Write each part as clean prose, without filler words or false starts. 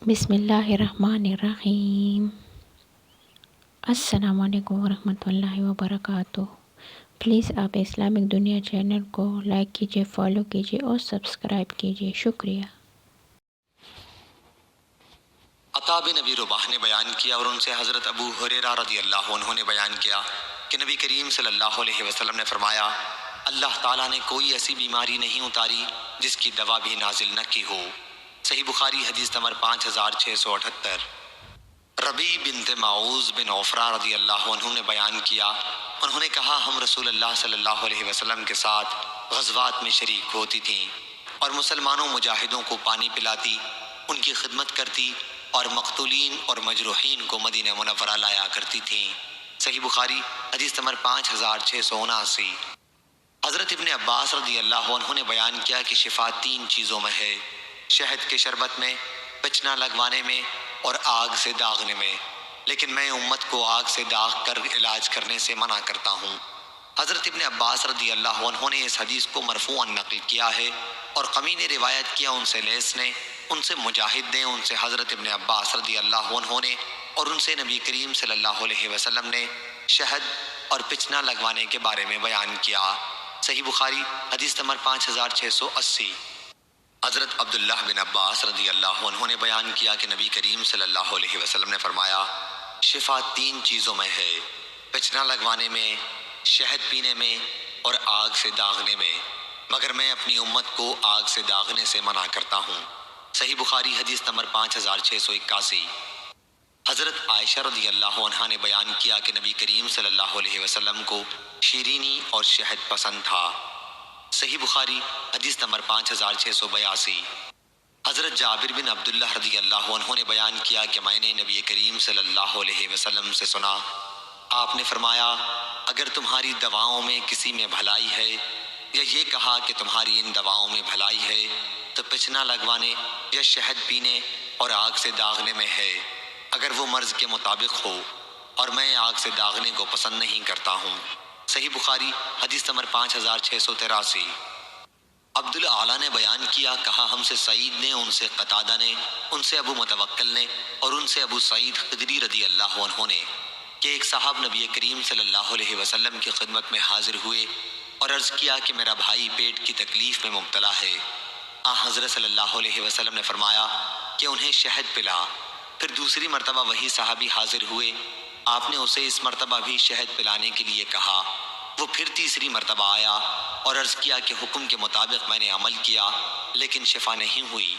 بسم اللہ الرحمن الرحیم۔ السلام علیکم ورحمۃ اللہ وبرکاتہ۔ پلیز آپ اسلامک دنیا چینل کو لائک کیجیے، فالو کیجیے اور سبسکرائب کیجیے، شکریہ۔ عطا بن نبی رباح نے بیان کیا اور ان سے حضرت ابو ہریرہ رضی اللہ عنہ نے بیان کیا کہ نبی کریم صلی اللہ علیہ وسلم نے فرمایا، اللہ تعالیٰ نے کوئی ایسی بیماری نہیں اتاری جس کی دوا بھی نازل نہ کی ہو۔ صحیح بخاری حدیث نمبر 5678۔ ربیع بنت معوذ بن عفرہ رضی اللہ عنہ نے بیان کیا، انہوں نے کہا ہم رسول اللہ صلی اللہ علیہ وسلم کے ساتھ غزوات میں شریک ہوتی تھیں اور مسلمانوں مجاہدوں کو پانی پلاتی، ان کی خدمت کرتی اور مقتولین اور مجروحین کو مدینہ منورہ لایا کرتی تھیں۔ صحیح بخاری حدیث نمبر 5679۔ حضرت ابن عباس رضی اللہ عنہ نے بیان کیا کہ شفا 3 چیزوں میں ہے، شہد کے شربت میں، بچنا لگوانے میں اور آگ سے داغنے میں، لیکن میں امت کو آگ سے داغ کر علاج کرنے سے منع کرتا ہوں۔ حضرت ابن عباس رضی اللہ عنہ نے اس حدیث کو مرفوعاً نقل کیا ہے اور قمی نے روایت کیا ان سے لیث نے، ان سے مجاہد نے، ان سے حضرت ابن عباس رضی اللہ عنہ نے اور ان سے نبی کریم صلی اللہ علیہ وسلم نے شہد اور پچنا لگوانے کے بارے میں بیان کیا۔ صحیح بخاری حدیث نمبر 5680۔ حضرت عبداللہ بن عباس رضی اللہ عنہ نے بیان کیا کہ نبی کریم صلی اللہ علیہ وسلم نے فرمایا، شفا 3 چیزوں میں ہے، پچنا لگوانے میں، شہد پینے میں اور آگ سے داغنے میں، مگر میں اپنی امت کو آگ سے داغنے سے منع کرتا ہوں۔ صحیح بخاری حدیث نمبر 5681۔ حضرت عائشہ رضی اللہ عنہا نے بیان کیا کہ نبی کریم صلی اللہ علیہ وسلم کو شیرینی اور شہد پسند تھا۔ صحیح بخاری حدیث نمبر 5682۔ حضرت جابر بن عبداللہ رضی اللہ عنہ نے بیان کیا کہ میں نے نبی کریم صلی اللہ علیہ وسلم سے سنا، آپ نے فرمایا، اگر تمہاری دواؤں میں کسی میں بھلائی ہے، یا یہ کہا کہ تمہاری ان دواؤں میں بھلائی ہے، تو پچنا لگوانے یا شہد پینے اور آگ سے داغنے میں ہے، اگر وہ مرض کے مطابق ہو، اور میں آگ سے داغنے کو پسند نہیں کرتا ہوں۔ صحیح بخاری حدیث نمبر 5683۔ عبد الاعلیٰ نے بیان کیا، کہا ہم سے سعید نے، ان سے قتادہ نے، ان سے ابو متوکل نے اور ان سے ابو سعید خدری رضی اللہ عنہ نے کہ ایک صاحب نبی کریم صلی اللہ علیہ وسلم کی خدمت میں حاضر ہوئے اور عرض کیا کہ میرا بھائی پیٹ کی تکلیف میں مبتلا ہے۔ حضرت صلی اللہ علیہ وسلم نے فرمایا کہ انہیں شہد پلا۔ پھر دوسری مرتبہ وہی صحابی حاضر ہوئے، آپ نے اسے اس مرتبہ بھی شہد پلانے کے لیے کہا۔ وہ پھر تیسری مرتبہ آیا اور عرض کیا کہ حکم کے مطابق میں نے عمل کیا لیکن شفا نہیں ہوئی۔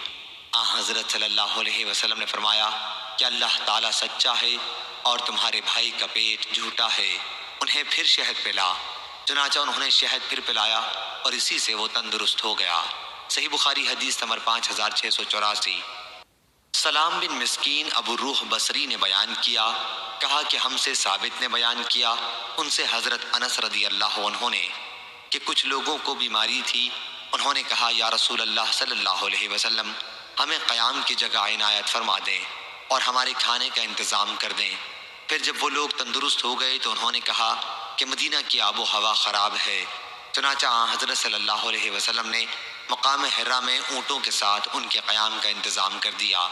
حضرت صلی اللہ علیہ وسلم نے فرمایا کہ اللہ تعالیٰ سچا ہے اور تمہارے بھائی کا پیٹ جھوٹا ہے، انہیں پھر شہد پلا۔ چنانچہ انہوں نے شہد پھر پلایا اور اسی سے وہ تندرست ہو گیا۔ صحیح بخاری حدیث نمبر 5684۔ سلام بن مسکین ابو روح بصری نے بیان کیا، کہا کہ ہم سے ثابت نے بیان کیا، ان سے حضرت انس رضی اللہ عنہ نے کہ کچھ لوگوں کو بیماری تھی، انہوں نے کہا یا رسول اللہ صلی اللہ علیہ وسلم، ہمیں قیام کی جگہ عنایت فرما دیں اور ہمارے کھانے کا انتظام کر دیں۔ پھر جب وہ لوگ تندرست ہو گئے تو انہوں نے کہا کہ مدینہ کی آب و ہوا خراب ہے۔ چنانچہ حضرت صلی اللہ علیہ وسلم نے مقام حرا میں اونٹوں کے ساتھ ان کے قیام کا انتظام کر دیا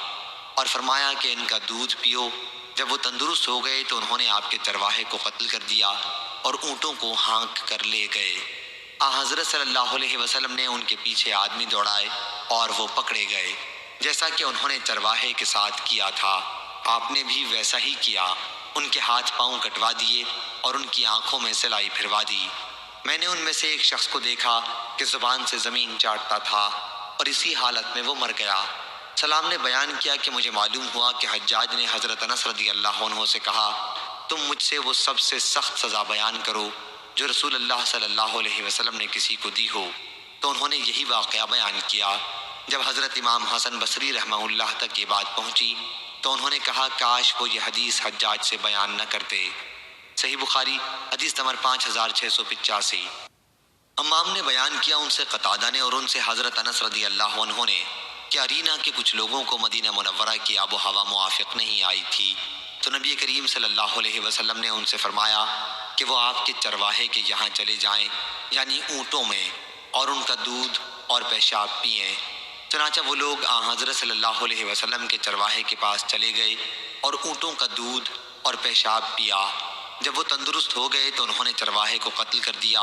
اور فرمایا کہ ان کا دودھ پیو۔ جب وہ تندرست ہو گئے تو انہوں نے آپ کے چرواہے کو قتل کر دیا اور اونٹوں کو ہانک کر لے گئے۔ حضرت صلی اللہ علیہ وسلم نے ان کے پیچھے آدمی دوڑائے اور وہ پکڑے گئے، جیسا کہ انہوں نے چرواہے کے ساتھ کیا تھا، آپ نے بھی ویسا ہی کیا، ان کے ہاتھ پاؤں کٹوا دیے اور ان کی آنکھوں میں سلائی پھروا دی۔ میں نے ان میں سے ایک شخص کو دیکھا کہ زبان سے زمین چاٹتا تھا اور اسی حالت میں وہ مر گیا۔ سلام نے بیان کیا کہ مجھے معلوم ہوا کہ حجاج نے حضرت انس رضی اللہ عنہ سے کہا، تم مجھ سے وہ سب سے سخت سزا بیان کرو جو رسول اللہ صلی اللہ علیہ وسلم نے کسی کو دی ہو، تو انہوں نے یہی واقعہ بیان کیا۔ جب حضرت امام حسن بصری رحمہ اللہ تک یہ بات پہنچی تو انہوں نے کہا کاش وہ یہ حدیث حجاج سے بیان نہ کرتے۔ صحیح بخاری حدیث نمبر 5685۔ امام نے بیان کیا ان سے قتادہ نے اور ان سے حضرت انس رضی اللہ عنہ نے کہ ارینا کے کچھ لوگوں کو مدینہ منورہ کی آب و ہوا موافق نہیں آئی تھی، تو نبی کریم صلی اللہ علیہ وسلم نے ان سے فرمایا کہ وہ آپ کے چرواہے کے یہاں چلے جائیں، یعنی اونٹوں میں، اور ان کا دودھ اور پیشاب پئیں۔ چنانچہ وہ لوگ حضرت صلی اللہ علیہ وسلم کے چرواہے کے پاس چلے گئے اور اونٹوں کا دودھ اور پیشاب پیا۔ جب وہ تندرست ہو گئے تو انہوں نے چرواہے کو قتل کر دیا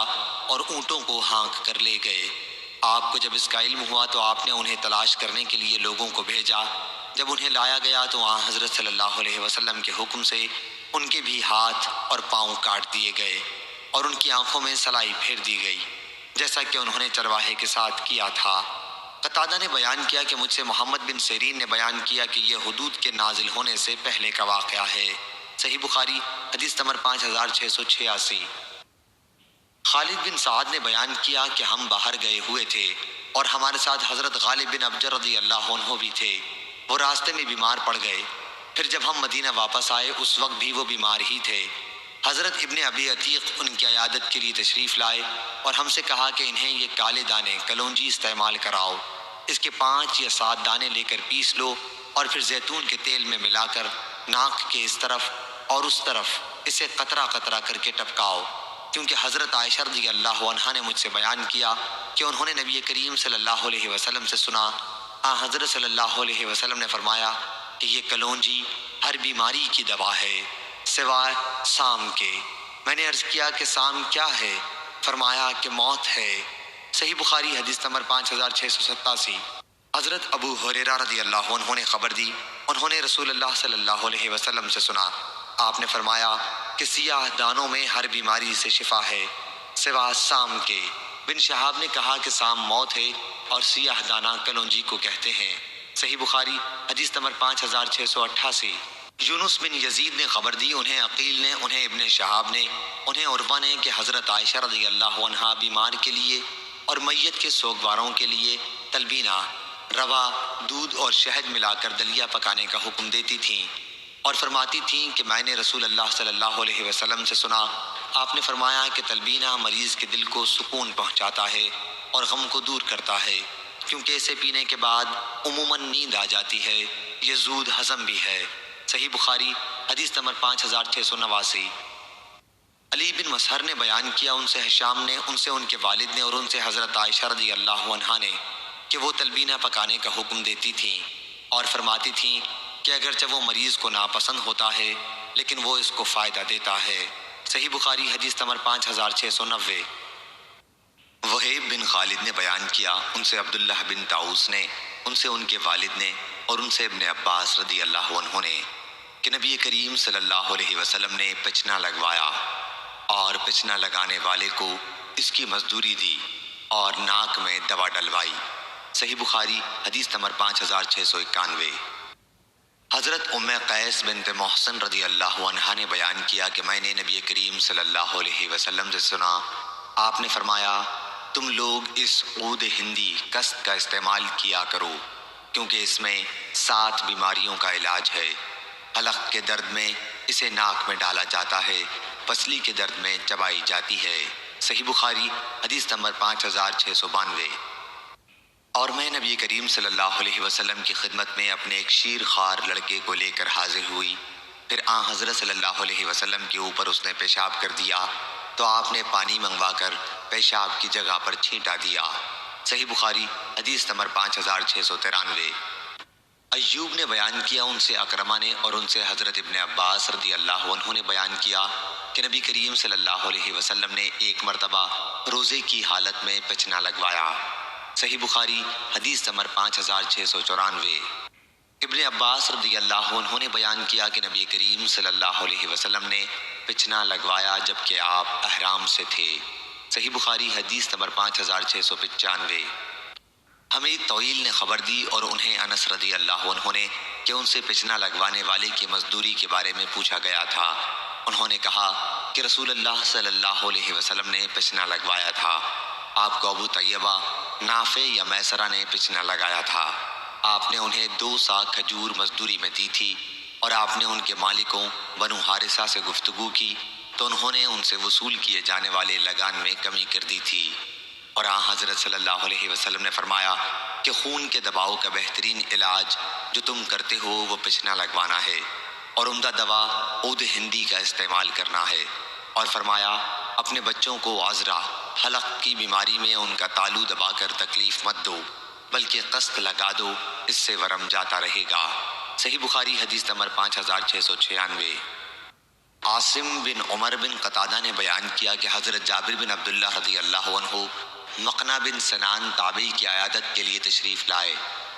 اور اونٹوں کو ہانک کر لے گئے۔ آپ کو جب اس کا علم ہوا تو آپ نے انہیں تلاش کرنے کے لیے لوگوں کو بھیجا۔ جب انہیں لایا گیا تو حضرت صلی اللہ علیہ وسلم کے حکم سے ان کے بھی ہاتھ اور پاؤں کاٹ دیے گئے اور ان کی آنکھوں میں سلائی پھیر دی گئی، جیسا کہ انہوں نے چرواہے کے ساتھ کیا تھا۔ قتادہ نے بیان کیا کہ مجھ سے محمد بن سیرین نے بیان کیا کہ یہ حدود کے نازل ہونے سے پہلے کا واقعہ ہے۔ صحیح بخاری حدیث نمبر 5686۔ خالد بن سعد نے بیان کیا کہ ہم باہر گئے ہوئے تھے اور ہمارے ساتھ حضرت غالب بن ابجر رضی اللہ عنہ بھی تھے۔ وہ راستے میں بیمار پڑ گئے۔ پھر جب ہم مدینہ واپس آئے اس وقت بھی وہ بیمار ہی تھے۔ حضرت ابن ابی عتیق ان کی عیادت کے لیے تشریف لائے اور ہم سے کہا کہ انہیں یہ کالے دانے کلونجی استعمال کراؤ۔ اس کے 5 یا 7 دانے لے کر پیس لو اور پھر زیتون کے تیل میں ملا کر ناک کے اس طرف اور اس طرف اسے قطرہ قطرہ کر کے ٹپکاؤ، کیونکہ حضرت عائشہ رضی اللہ عنہا نے مجھ سے بیان کیا کہ انہوں نے نبی کریم صلی اللہ علیہ وسلم سے سنا، حضرت صلی اللہ علیہ وسلم نے فرمایا کہ یہ کلونجی ہر بیماری کی دوا ہے سوائے سام کے۔ میں نے عرض کیا کہ سام کیا ہے؟ فرمایا کہ موت ہے۔ صحیح بخاری حدیث نمبر 5687۔ حضرت ابو ہریرہ رضی اللہ عنہ نے خبر دی، انہوں نے رسول اللہ صلی اللہ علیہ وسلم سے سنا، آپ نے فرمایا کہ سیاہ دانوں میں ہر بیماری سے شفا ہے سوا سام کے۔ بن شہاب نے کہا کہ سام موت ہے اور سیاہ دانہ کلونجی کو کہتے ہیں۔ صحیح بخاری حدیث نمبر 5688۔ یونس بن یزید نے خبر دی، انہیں عقیل نے، انہیں ابن شہاب نے، انہیں عروہ نے کہ حضرت عائشہ رضی اللہ عنہا بیمار کے لیے اور میت کے سوگواروں کے لیے تلبینہ، روا، دودھ اور شہد ملا کر دلیا پکانے کا حکم دیتی تھیں اور فرماتی تھیں کہ میں نے رسول اللہ صلی اللہ علیہ وسلم سے سنا، آپ نے فرمایا کہ تلبینہ مریض کے دل کو سکون پہنچاتا ہے اور غم کو دور کرتا ہے، کیونکہ اسے پینے کے بعد عموماً نیند آ جاتی ہے، یہ زود ہضم بھی ہے۔ صحیح بخاری حدیث نمبر 5689۔ علی بن مسہر نے بیان کیا، ان سے ہشام نے، ان سے ان کے والد نے اور ان سے حضرت عائشہ رضی اللہ عنہا نے کہ وہ تلبینہ پکانے کا حکم دیتی تھیں اور فرماتی تھیں کہ اگرچہ وہ مریض کو ناپسند ہوتا ہے لیکن وہ اس کو فائدہ دیتا ہے۔ صحیح بخاری حدیث نمبر 5690۔ وہیب بن خالد نے بیان کیا، ان سے عبداللہ بن طاؤس نے، ان سے ان کے والد نے اور ان سے ابن عباس رضی اللہ عنہ نے کہ نبی کریم صلی اللہ علیہ وسلم نے پچنا لگوایا اور پچنا لگانے والے کو اس کی مزدوری دی اور ناک میں دوا ڈلوائی۔ صحیح بخاری حدیث نمبر 5691۔ حضرت ام قیس بنت محسن رضی اللہ عنہا نے بیان کیا کہ میں نے نبی کریم صلی اللہ علیہ وسلم سے سنا، آپ نے فرمایا تم لوگ اس عود ہندی کست کا استعمال کیا کرو، کیونکہ اس میں 7 بیماریوں کا علاج ہے۔ حلق کے درد میں اسے ناک میں ڈالا جاتا ہے، پسلی کے درد میں چبائی جاتی ہے۔ صحیح بخاری حدیث نمبر 5692۔ اور میں نبی کریم صلی اللہ علیہ وسلم کی خدمت میں اپنے ایک شیر خوار لڑکے کو لے کر حاضر ہوئی، پھر حضرت صلی اللہ علیہ وسلم کے اوپر اس نے پیشاب کر دیا تو آپ نے پانی منگوا کر پیشاب کی جگہ پر چھینٹا دیا۔ صحیح بخاری حدیث نمبر 5693۔ ایوب نے بیان کیا، ان سے اکرمہ نے اور ان سے حضرت ابن عباس رضی اللہ عنہ نے بیان کیا کہ نبی کریم صلی اللہ علیہ وسلم نے ایک مرتبہ روزے کی حالت میں پچنا لگوایا۔ صحیح بخاری حدیث نمبر 5694۔ ابن عباس رضی اللہ عنہ نے بیان کیا کہ نبی کریم صلی اللہ علیہ وسلم نے پچنا لگوایا جبکہ آپ احرام سے تھے۔ صحیح بخاری حدیث نمبر 5695۔ حمید طویل نے خبر دی اور انہیں انس رضی اللہ عنہ نے کہ ان سے پچنا لگوانے والے کی مزدوری کے بارے میں پوچھا گیا تھا۔ انہوں نے کہا کہ رسول اللہ صلی اللہ علیہ وسلم نے پچنا لگوایا تھا، آپ کو ابو طیبہ، نافع یا میسرہ نے پچنا لگایا تھا، آپ نے انہیں 2 سا کھجور مزدوری میں دی تھی اور آپ نے ان کے مالکوں بنو حارثہ سے گفتگو کی تو انہوں نے ان سے وصول کیے جانے والے لگان میں کمی کر دی تھی، اور حضرت صلی اللہ علیہ وسلم نے فرمایا کہ خون کے دباؤ کا بہترین علاج جو تم کرتے ہو وہ پچنا لگوانا ہے اور عمدہ دوا عود ہندی کا استعمال کرنا ہے، اور فرمایا اپنے بچوں کو عذرہ حلق کی بیماری میں ان کا تالو دبا کر تکلیف مت دو، بلکہ قسط لگا دو، اس سے ورم جاتا رہے گا۔ صحیح بخاری حدیث نمبر 5696۔ عاصم بن عمر بن قتادہ نے بیان کیا کہ حضرت جابر بن عبداللہ رضی اللہ عنہ مقنع بن سنان تابعی کی عیادت کے لیے تشریف لائے،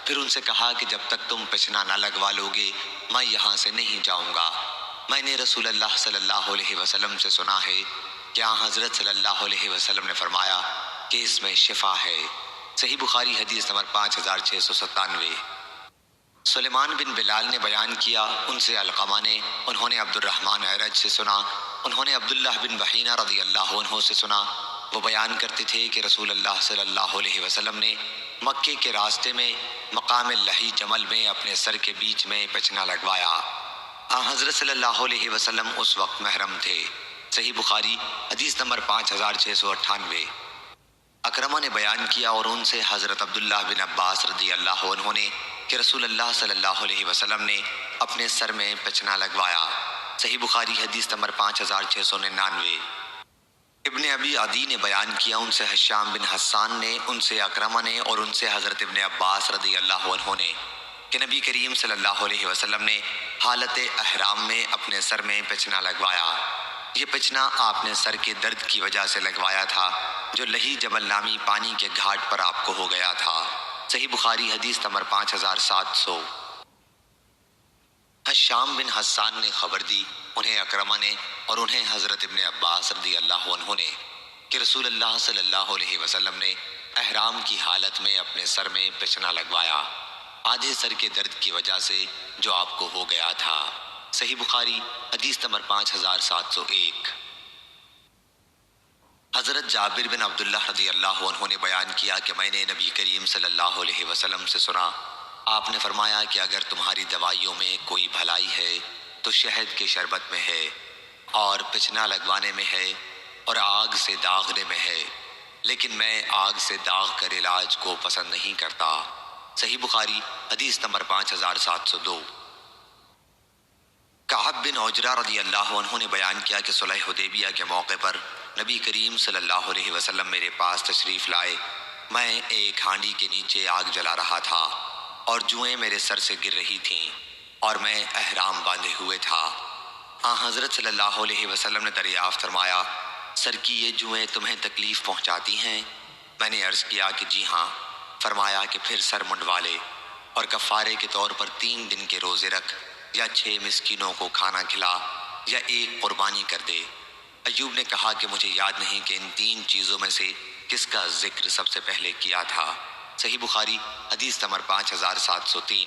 پھر ان سے کہا کہ جب تک تم پچنا نہ لگوا لوگے میں یہاں سے نہیں جاؤں گا۔ میں نے رسول اللہ صلی اللہ علیہ وسلم سے سنا ہے کہ حضرت صلی اللہ علیہ وسلم نے فرمایا کہ اس میں شفا ہے۔ صحیح بخاری حدیث نمبر 5697۔ سلیمان بن بلال نے بیان کیا، ان سے علقمہ نے، انہوں نے عبد الرحمن اعرج سے سنا، انہوں نے عبداللہ بن بحینہ رضی اللہ عنہ سے سنا، وہ بیان کرتے تھے کہ رسول اللہ صلی اللہ علیہ وسلم نے مکے کے راستے میں مقام لہی جمل میں اپنے سر کے بیچ میں پچنا لگوایا۔ حضرت صلی اللہ علیہ وسلم اس وقت محرم تھے۔ صحیح بخاری حدیث نمبر 5698۔ اکرمہ نے بیان کیا اور ان سے حضرت عبداللہ بن عباس رضی اللہ عنہ نے کہ رسول اللہ صلی اللہ علیہ وسلم نے اپنے سر میں پچنا لگوایا۔ صحیح بخاری حدیث نمبر 5699۔ ابن ابی عدی نے بیان کیا، ان سے حشام بن حسان نے، ان سے اکرمہ نے اور ان سے حضرت ابن عباس رضی اللہ عنہ نے کہ نبی کریم صلی اللہ علیہ وسلم نے حالت احرام میں اپنے سر میں پچنا لگوایا۔ یہ پچنا آپ نے سر کے درد کی وجہ سے لگوایا تھا جو لہی جبل نامی پانی کے گھاٹ پر آپ کو ہو گیا تھا۔ صحیح بخاری حدیث نمبر 5700۔ حشام بن حسان نے خبر دی، انہیں اکرمہ نے اور انہیں حضرت ابن عباس رضی اللہ عنہ نے کہ رسول اللہ صلی اللہ علیہ وسلم نے احرام کی حالت میں اپنے سر میں پچنا لگوایا، آدھے سر کے درد کی وجہ سے جو آپ کو ہو گیا تھا۔ صحیح بخاری حدیث نمبر 5701۔ حضرت جابر بن عبداللہ رضی اللہ عنہ نے بیان کیا کہ میں نے نبی کریم صلی اللہ علیہ وسلم سے سنا، آپ نے فرمایا کہ اگر تمہاری دوائیوں میں کوئی بھلائی ہے تو شہد کے شربت میں ہے، اور پچنا لگوانے میں ہے، اور آگ سے داغنے میں ہے، لیکن میں آگ سے داغ کر علاج کو پسند نہیں کرتا۔ صحیح بخاری حدیث نمبر 5702۔ کعب بن عجرہ رضی اللہ عنہ نے بیان کیا کہ صلح حدیبیہ کے موقع پر نبی کریم صلی اللہ علیہ وسلم میرے پاس تشریف لائے، میں ایک ہانڈی کے نیچے آگ جلا رہا تھا اور جوئیں میرے سر سے گر رہی تھیں اور میں احرام باندھے ہوئے تھا۔ حضرت صلی اللہ علیہ وسلم نے دریافت فرمایا، سر کی یہ جوئیں تمہیں تکلیف پہنچاتی ہیں؟ میں نے عرض کیا کہ جی ہاں۔ فرمایا کہ پھر سر منڈوا لے اور کفارے کے طور پر 3 دن کے روزے رکھ، یا 6 مسکینوں کو کھانا کھلا، یا ایک قربانی کر دے۔ ایوب نے کہا کہ مجھے یاد نہیں کہ ان 3 چیزوں میں سے کس کا ذکر سب سے پہلے کیا تھا۔ صحیح بخاری حدیث نمبر 5703۔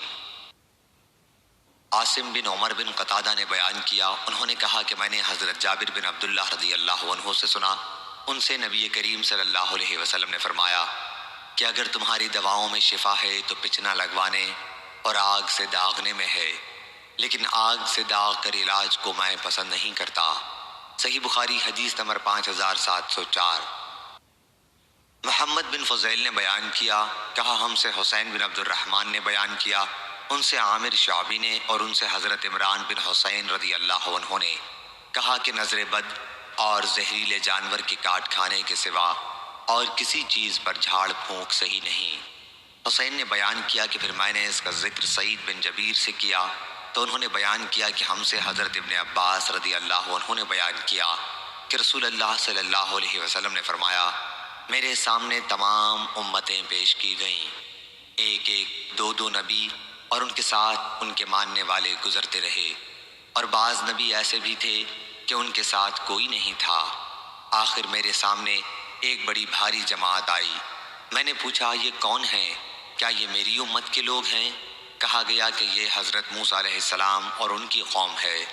عاصم بن عمر بن قتادہ نے بیان کیا، انہوں نے کہا کہ میں نے حضرت جابر بن عبداللہ رضی اللہ عنہ سے سنا، ان سے نبی کریم صلی اللہ علیہ وسلم نے فرمایا کہ اگر تمہاری دواؤں میں شفا ہے تو پچنا لگوانے اور آگ سے داغنے میں ہے، لیکن آگ سے داغ کر علاج کو میں پسند نہیں کرتا۔ صحیح بخاری حدیث نمبر 5704۔ محمد بن فضیل نے بیان کیا، کہا ہم سے حسین بن عبد الرحمن نے بیان کیا، ان سے عامر شعبی نے اور ان سے حضرت عمران بن حسین رضی اللہ عنہ نے کہا کہ نظر بد اور زہریلے جانور کی کاٹ کھانے کے سوا اور کسی چیز پر جھاڑ پھونک صحیح نہیں۔ حسین نے بیان کیا کہ پھر میں نے اس کا ذکر سعید بن جبیر سے کیا تو انہوں نے بیان کیا کہ ہم سے حضرت ابن عباس رضی اللہ عنہ نے بیان کیا کہ رسول اللہ صلی اللہ علیہ وسلم نے فرمایا، میرے سامنے تمام امتیں پیش کی گئیں، ایک ایک 2 نبی اور ان کے ساتھ ان کے ماننے والے گزرتے رہے، اور بعض نبی ایسے بھی تھے کہ ان کے ساتھ کوئی نہیں تھا۔ آخر میرے سامنے ایک بڑی بھاری جماعت آئی، میں نے پوچھا یہ کون ہیں؟ کیا یہ میری امت کے لوگ ہیں؟ کہا گیا کہ یہ حضرت موسیٰ علیہ السلام اور ان کی قوم ہے۔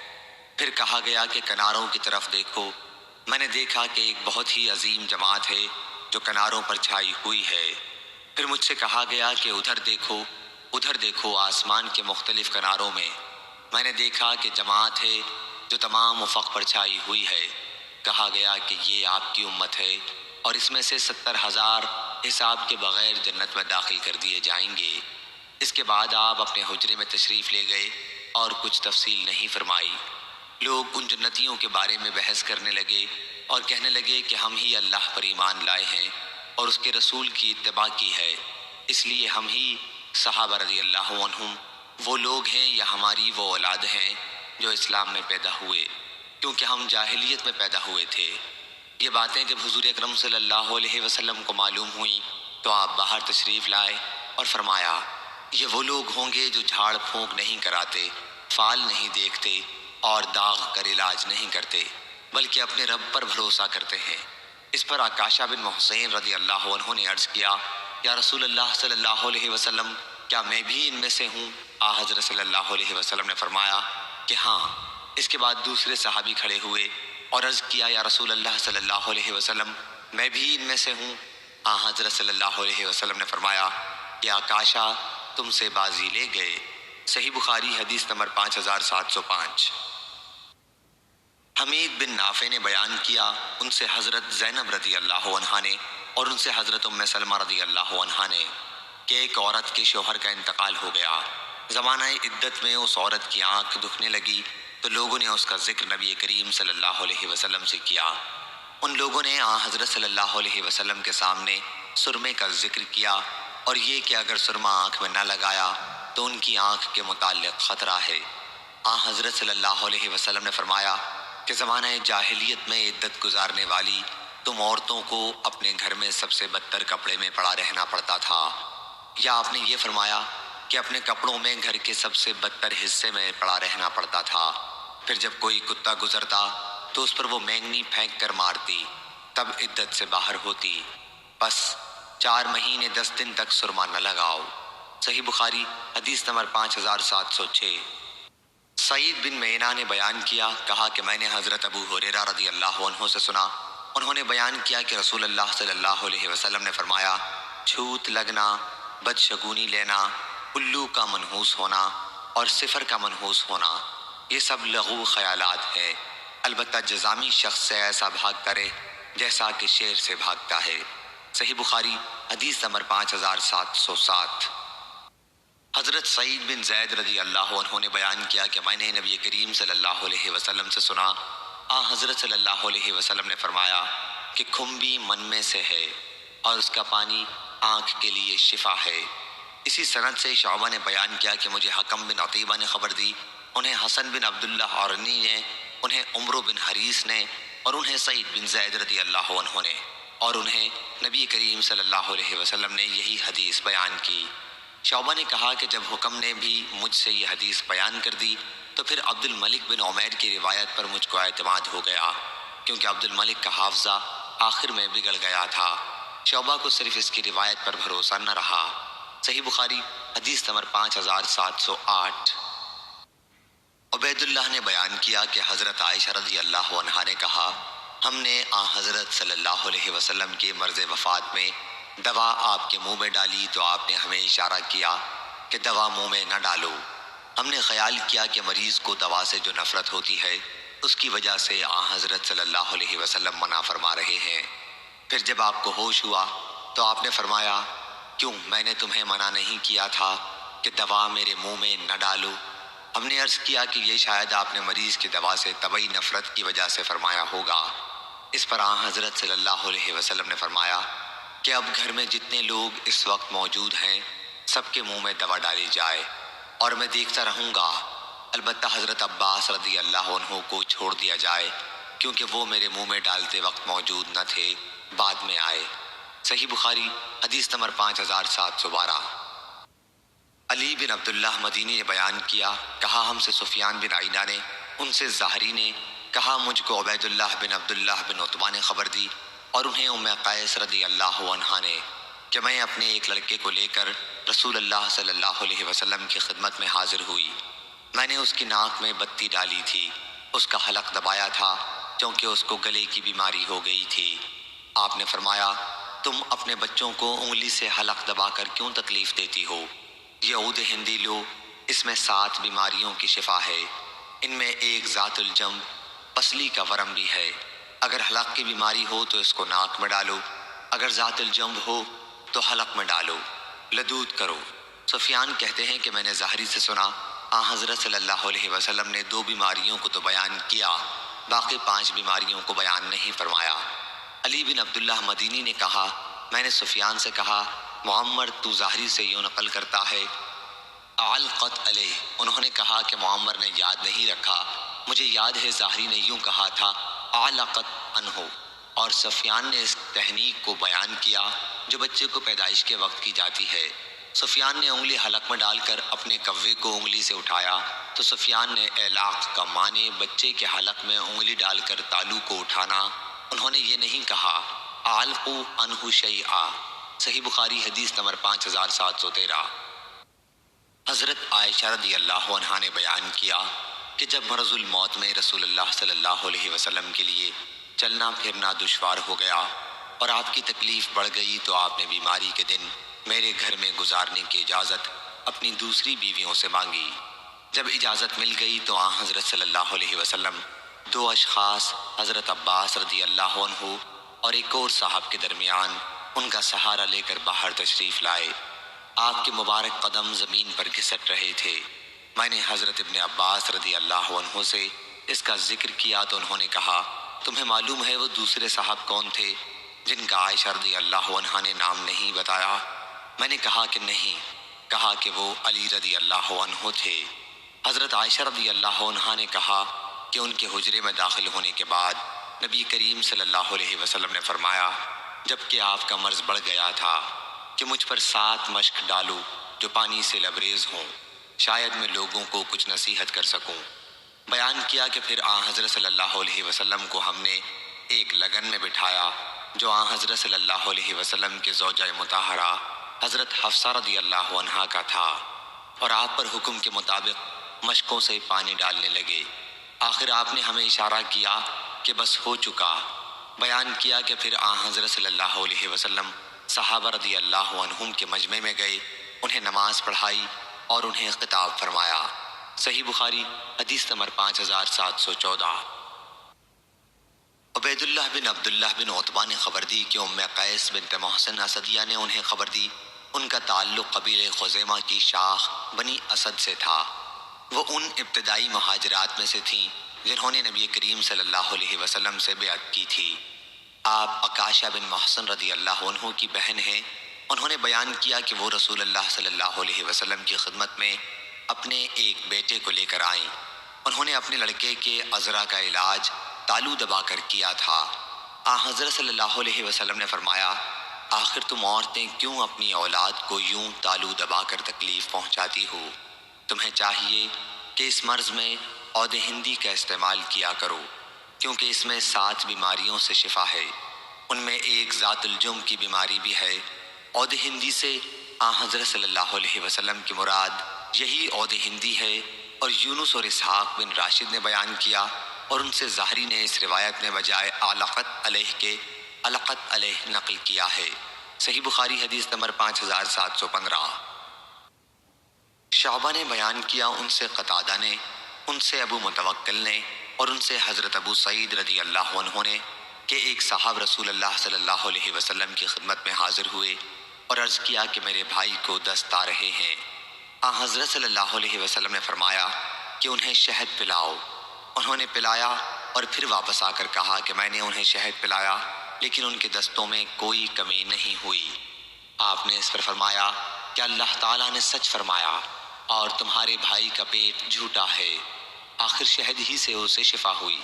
پھر کہا گیا کہ کناروں کی طرف دیکھو، میں نے دیکھا کہ ایک بہت ہی عظیم جماعت ہے جو کناروں پر چھائی ہوئی ہے۔ پھر مجھ سے کہا گیا کہ ادھر دیکھو آسمان کے مختلف کناروں میں نے دیکھا کہ جماعت ہے جو تمام افق پر چھائی ہوئی ہے۔ کہا گیا کہ یہ آپ کی امت ہے اور اس میں سے 70,000 حساب کے بغیر جنت میں داخل کر دیے جائیں گے۔ اس کے بعد آپ اپنے حجرے میں تشریف لے گئے اور کچھ تفصیل نہیں فرمائی۔ لوگ ان جنتیوں کے بارے میں بحث کرنے لگے اور کہنے لگے کہ ہم ہی اللہ پر ایمان لائے ہیں اور اس کے رسول کی اتباع کی ہے، اس لیے ہم ہی صحابہ رضی اللہ عنہم وہ لوگ ہیں یا ہماری وہ اولاد ہیں جو اسلام میں پیدا ہوئے، کیونکہ ہم جاہلیت میں پیدا ہوئے تھے۔ یہ باتیں جب حضور اکرم صلی اللہ علیہ وسلم کو معلوم ہوئیں تو آپ باہر تشریف لائے اور فرمایا، یہ وہ لوگ ہوں گے جو جھاڑ پھونک نہیں کراتے، فال نہیں دیکھتے اور داغ کر علاج نہیں کرتے، بلکہ اپنے رب پر بھروسہ کرتے ہیں۔ اس پر عکاشہ بن محسن رضی اللہ عنہ نے عرض کیا، یا رسول اللہ صلی اللہ علیہ وسلم، کیا میں بھی ان میں سے ہوں؟ حضرت صلی اللہ علیہ وسلم نے فرمایا کہ ہاں۔ اس کے بعد دوسرے صحابی کھڑے ہوئے اور عرض کیا، یا رسول اللہ صلی اللہ علیہ وسلم، میں بھی ان میں سے ہوں؟ حضرت صلی اللہ علیہ وسلم نے فرمایا کہ عکاشہ تم سے بازی لے گئے۔ صحیح بخاری حدیث نمبر 5705۔ حمید بن نافع نے بیان کیا، ان سے حضرت زینب رضی اللہ عنہا نے اور ان سے حضرت ام سلمہ رضی اللہ عنہا نے کہ ایک عورت کے شوہر کا انتقال ہو گیا۔ زمانہ عدت میں اس عورت کی آنکھ دکھنے لگی تو لوگوں نے اس کا ذکر نبی کریم صلی اللہ علیہ وسلم سے کیا۔ ان لوگوں نے حضرت صلی اللہ علیہ وسلم کے سامنے سرمے کا ذکر کیا اور یہ کہ اگر سرما آنکھ میں نہ لگایا تو ان کی آنکھ کے متعلق خطرہ ہے۔ حضرت صلی اللہ علیہ وسلم نے فرمایا کہ زمانہ جاہلیت میں عدت گزارنے والی تم عورتوں کو اپنے گھر میں سب سے بدتر کپڑے میں پڑا رہنا پڑتا تھا، یا آپ نے یہ فرمایا کہ اپنے کپڑوں میں گھر کے سب سے بدتر حصے میں پڑا رہنا پڑتا تھا۔ پھر جب کوئی کتا گزرتا تو اس پر وہ مینگنی پھینک کر مارتی، تب عدت سے باہر ہوتی۔ بس 4 مہینے 10 دن تک سرما نہ لگاؤ۔ صحیح بخاری حدیث نمبر 5706۔ سعید بن مینا نے بیان کیا، کہا کہ میں نے حضرت ابو ہریرہ رضی اللہ عنہ سے سنا، انہوں نے بیان کیا کہ رسول اللہ صلی اللہ علیہ وسلم نے فرمایا، چھوت لگنا، بدشگونی لینا، الو کا منحوس ہونا اور صفر کا منحوس ہونا، یہ سب لغو خیالات ہے، البتہ جزامی شخص سے ایسا بھاگ کرے جیسا کہ شیر سے بھاگتا ہے۔ صحیح بخاری حدیث نمبر 5707۔ حضرت سعید بن زید رضی اللہ عنہ نے بیان کیا کہ میں نے نبی کریم صلی اللہ علیہ وسلم سے سنا، حضرت صلی اللہ علیہ وسلم نے فرمایا کہ کھمبی من میں سے ہے اور اس کا پانی آنکھ کے لیے شفا ہے۔ اسی سند سے شعبہ نے بیان کیا کہ مجھے حکم بن عطیبہ نے خبر دی، انہیں حسن بن عبداللہ عرنی نے، انہیں عمرو بن حریث نے اور انہیں سعید بن زید رضی اللہ عنہ نے، اور انہیں نبی کریم صلی اللہ علیہ وسلم نے یہی حدیث بیان کی۔ شعبہ نے کہا کہ جب حکم نے بھی مجھ سے یہ حدیث بیان کر دی تو پھر عبد الملک بن عمیر کی روایت پر مجھ کو اعتماد ہو گیا، کیونکہ عبد الملک کا حافظہ آخر میں بگڑ گیا تھا۔ شعبہ کو صرف اس کی روایت پر بھروسہ نہ رہا۔ صحیح بخاری حدیث نمبر 5708۔ عبید اللہ نے بیان کیا کہ حضرت عائشہ رضی اللہ عنہا نے کہا، ہم نے حضرت صلی اللہ علیہ وسلم کے مرض وفات میں دوا آپ کے منہ میں ڈالی تو آپ نے ہمیں اشارہ کیا کہ دوا منہ میں نہ ڈالو۔ ہم نے خیال کیا کہ مریض کو دوا سے جو نفرت ہوتی ہے اس کی وجہ سے حضرت صلی اللہ علیہ وسلم منع فرما رہے ہیں۔ پھر جب آپ کو ہوش ہوا تو آپ نے فرمایا، کیوں میں نے تمہیں منع نہیں کیا تھا کہ دوا میرے منہ میں نہ ڈالو؟ ہم نے عرض کیا کہ یہ شاید آپ نے مریض کی دوا سے طبعی نفرت کی وجہ سے فرمایا ہوگا۔ اس پر حضرت صلی اللہ علیہ وسلم نے فرمایا کہ اب گھر میں جتنے لوگ اس وقت موجود ہیں سب کے منہ میں دوا ڈالی جائے اور میں دیکھتا رہوں گا، البتہ حضرت عباس رضی اللہ عنہ کو چھوڑ دیا جائے کیونکہ وہ میرے منہ میں ڈالتے وقت موجود نہ تھے، بعد میں آئے۔ صحیح بخاری حدیث نمبر 5712۔ علی بن عبداللہ مدینی نے بیان کیا، کہا ہم سے سفیان بن عیینہ نے، ان سے زہری نے، کہا مجھ کو عبید اللہ بن عبداللہ بن عتبہ نے خبر دی اور انہیں ام قیس رضی اللہ عنہا نے کہ میں اپنے ایک لڑکے کو لے کر رسول اللہ صلی اللہ علیہ وسلم کی خدمت میں حاضر ہوئی۔ میں نے اس کی ناک میں بتی ڈالی تھی، اس کا حلق دبایا تھا کیونکہ اس کو گلے کی بیماری ہو گئی تھی۔ آپ نے فرمایا، تم اپنے بچوں کو انگلی سے حلق دبا کر کیوں تکلیف دیتی ہو؟ یہ عود ہندی لو، اس میں 7 بیماریوں کی شفا ہے، ان میں ایک ذات الجنب پسلی کا ورم بھی ہے۔ اگر حلق کی بیماری ہو تو اس کو ناک میں ڈالو، اگر ذات الجنب ہو تو حلق میں ڈالو، لدود کرو۔ سفیان کہتے ہیں کہ میں نے زہری سے سنا، حضرت صلی اللہ علیہ وسلم نے 2 بیماریوں کو تو بیان کیا، باقی 5 بیماریوں کو بیان نہیں فرمایا۔ علی بن عبداللہ مدینی نے کہا، میں نے سفیان سے کہا معمر تو ظاہری سے یوں نقل کرتا ہے علقت علیہ، انہوں نے کہا کہ معمر نے یاد نہیں رکھا، مجھے یاد ہے ظاہری نے یوں کہا تھا علقت عنہ، اور سفیان نے اس تحنیک کو بیان کیا جو بچے کو پیدائش کے وقت کی جاتی ہے۔ سفیان نے انگلی حلق میں ڈال کر اپنے کوے کو انگلی سے اٹھایا تو سفیان نے اعلاق کا معنی بچے کے حلق میں انگلی ڈال کر تالو کو اٹھانا، انہوں نے یہ نہیں کہا علقوا عنہ شیئا۔ صحیح بخاری حدیث نمبر 5713۔ حضرت عائشہ رضی اللہ عنہا نے بیان کیا کہ جب مرض الموت میں رسول اللہ صلی اللہ علیہ وسلم کے لیے چلنا پھرنا دشوار ہو گیا اور آپ کی تکلیف بڑھ گئی تو آپ نے بیماری کے دن میرے گھر میں گزارنے کی اجازت اپنی دوسری بیویوں سے مانگی۔ جب اجازت مل گئی تو آن حضرت صلی اللہ علیہ وسلم دو اشخاص حضرت عباس رضی اللہ عنہ اور ایک اور صاحب کے درمیان ان کا سہارا لے کر باہر تشریف لائے۔ آپ کے مبارک قدم زمین پر گھسٹ رہے تھے۔ میں نے حضرت ابن عباس رضی اللہ عنہ سے اس کا ذکر کیا تو انہوں نے کہا تمہیں معلوم ہے وہ دوسرے صاحب کون تھے جن کا عائشہ رضی اللہ عنہا نے نام نہیں بتایا؟ میں نے کہا کہ نہیں، کہا کہ وہ علی رضی اللہ عنہ تھے۔ حضرت عائشہ رضی اللہ عنہا نے کہا کہ ان کے حجرے میں داخل ہونے کے بعد نبی کریم صلی اللہ علیہ وسلم نے فرمایا جبکہ آپ کا مرض بڑھ گیا تھا کہ مجھ پر 7 مشک ڈالو جو پانی سے لبریز ہوں، شاید میں لوگوں کو کچھ نصیحت کر سکوں۔ بیان کیا کہ پھر آن حضرت صلی اللہ علیہ وسلم کو ہم نے ایک لگن میں بٹھایا جو آن حضرت صلی اللہ علیہ وسلم کے زوجہ مطہرہ حضرت حفصہ رضی اللہ عنہا کا تھا، اور آپ پر حکم کے مطابق مشکوں سے پانی ڈالنے لگے۔ آخر آپ نے ہمیں اشارہ کیا کہ بس ہو چکا۔ بیان کیا کہ پھر آن حضرت صلی اللہ علیہ وسلم صحابہ رضی اللہ عنہم کے مجمع میں گئے، انہیں نماز پڑھائی اور انہیں خطاب فرمایا۔ صحیح بخاری حدیث نمبر 5714۔ عبید اللہ بن عبداللہ بن عتبہ نے خبر دی کہ ام قیس بنت محسن اسدیہ نے انہیں خبر دی ان کا تعلق قبیلہ خزیمہ کی شاخ بنی اسد سے تھا۔ وہ ان ابتدائی مہاجرات میں سے تھیں جنہوں نے نبی کریم صلی اللہ علیہ وسلم سے بیعت کی تھی۔ آپ عکاشہ بن محسن رضی اللہ عنہ کی بہن ہیں۔ انہوں نے بیان کیا کہ وہ رسول اللہ صلی اللہ علیہ وسلم کی خدمت میں اپنے ایک بیٹے کو لے کر آئیں۔ انہوں نے اپنے لڑکے کے عذرا کا علاج تالو دبا کر کیا تھا۔ حضرت صلی اللہ علیہ وسلم نے فرمایا آخر تم عورتیں کیوں اپنی اولاد کو یوں تالو دبا کر تکلیف پہنچاتی ہو؟ تمہیں چاہیے کہ اس مرض میں عود ہندی کا استعمال کیا کرو کیونکہ اس میں 7 بیماریوں سے شفا ہے، ان میں ایک ذات الجم کی بیماری بھی ہے۔ عود ہندی سے حضرت صلی اللہ علیہ وسلم کی مراد یہی عود ہندی ہے، اور یونس اور اسحاق بن راشد نے بیان کیا اور ان سے ظاہری نے اس روایت میں بجائے علقت علیہ کے علقت علیہ نقل کیا ہے۔ صحیح بخاری حدیث نمبر 5715۔ شعبہ نے بیان کیا ان سے قتادہ نے، ان سے ابو متوکل نے اور ان سے حضرت ابو سعید رضی اللہ عنہ نے کہ ایک صاحب رسول اللہ صلی اللہ علیہ وسلم کی خدمت میں حاضر ہوئے اور عرض کیا کہ میرے بھائی کو دست آ رہے ہیں۔ حضرت صلی اللہ علیہ وسلم نے فرمایا کہ انہیں شہد پلاؤ۔ انہوں نے پلایا اور پھر واپس آ کر کہا کہ میں نے انہیں شہد پلایا لیکن ان کے دستوں میں کوئی کمی نہیں ہوئی۔ آپ نے اس پر فرمایا کہ اللہ تعالیٰ نے سچ فرمایا اور تمہارے بھائی کا پیٹ جھوٹا ہے۔ آخر شہد ہی سے اسے شفا ہوئی۔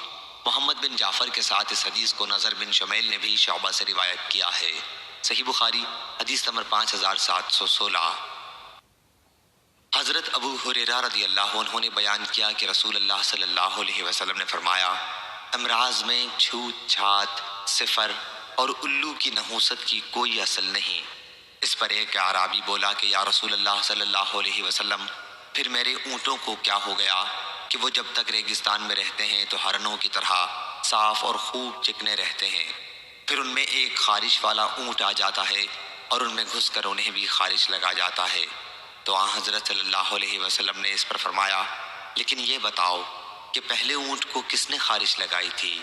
محمد بن جعفر کے ساتھ اس حدیث کو نظر بن شمیل نے بھی شعبہ سے روایت کیا ہے۔ صحیح بخاری حدیث نمبر 5716۔ حضرت ابو ہریرہ رضی اللہ عنہ نے بیان کیا کہ رسول اللہ صلی اللہ علیہ وسلم نے فرمایا امراض میں چھوت چھات صفر اور الو کی نحوست کی کوئی اصل نہیں۔ اس پر ایک اعرابی بولا کہ یا رسول اللہ صلی اللہ علیہ وسلم پھر میرے اونٹوں کو کیا ہو گیا کہ وہ جب تک ریگستان میں رہتے ہیں تو ہرنوں کی طرح صاف اور خوب چکنے رہتے ہیں، پھر ان میں ایک خارش والا اونٹ آ جاتا ہے اور ان میں گھس کر انہیں بھی خارش لگا جاتا ہے۔ تو حضرت صلی اللہ علیہ وسلم نے اس پر فرمایا لیکن یہ بتاؤ کہ پہلے اونٹ کو کس نے خارش لگائی تھی؟